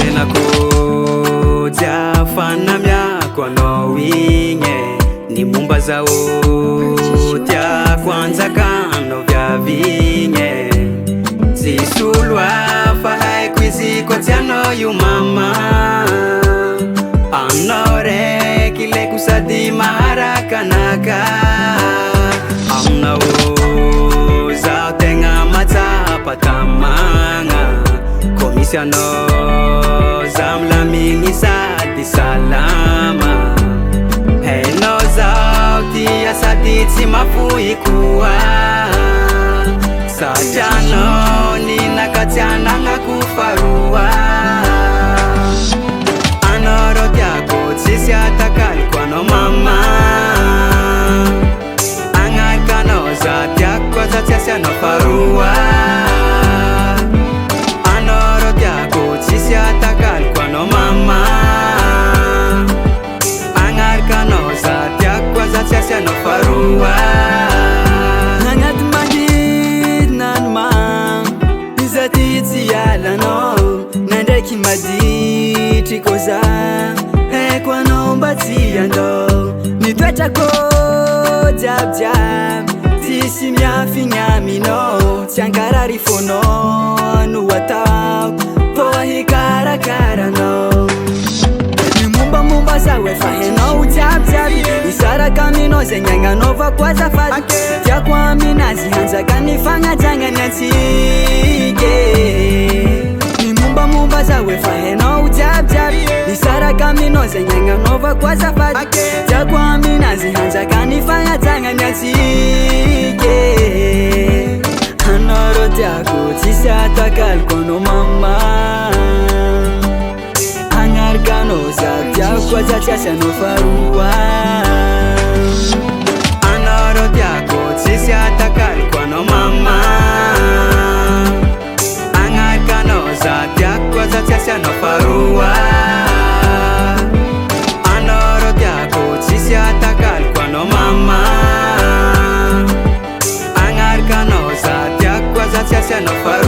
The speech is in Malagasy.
Tenako jafana miako anao igny ny momba zao tia kwanza kano viavigny tsisy olo hafa haiko izy koa tsy anao io mama anao raiky ilaiko sady maharaka anaka aminao zaho tegna matsapa tamagna ko misy anao zaho milamigny sady salama hainao zaho tia sady tsy mafoy koa satria anao ninakatsy anagnako faroa anao rô tiako tsisy atakaliko anao mama agnaraka anao za tiako za tsy asianao faroa anao rô tiako tsisy atakaliko anao mama agnaraka anao za tiako za tsy asianao faroa agnaty magidina no mam iza ty tsy ialanao nandraiky maditry ko za haiko anao mba tsy andao nitoetrako jiabijiaby tsisy miafigny aminao tsy ankarary fonao no ataoko fô ahikarakaraanao ny mombamomba zaho efa hainao jiabijiaby isaraka aminao zegny agnanaovako azafady tiako aminazy hanjaka ny fagnajagnany antsika ny mombamomba zaho efa hainao jiabijiaby isaraka aminao zegny agnanaovako azafady tiako aminazy hanjaka ny fagnajagnany antsika anao rô tiako tsisy atakaliko anao mama agnaraka anao za tiako aza tsy asianao faroa anao rô tiako tsisy atakaliko anao mama agnaraka anao za tiako aza tsy asianao faroa anao rô tiako tsisy atakaliko anao mama agnaraka anao za tiako aza tsy asianao faroa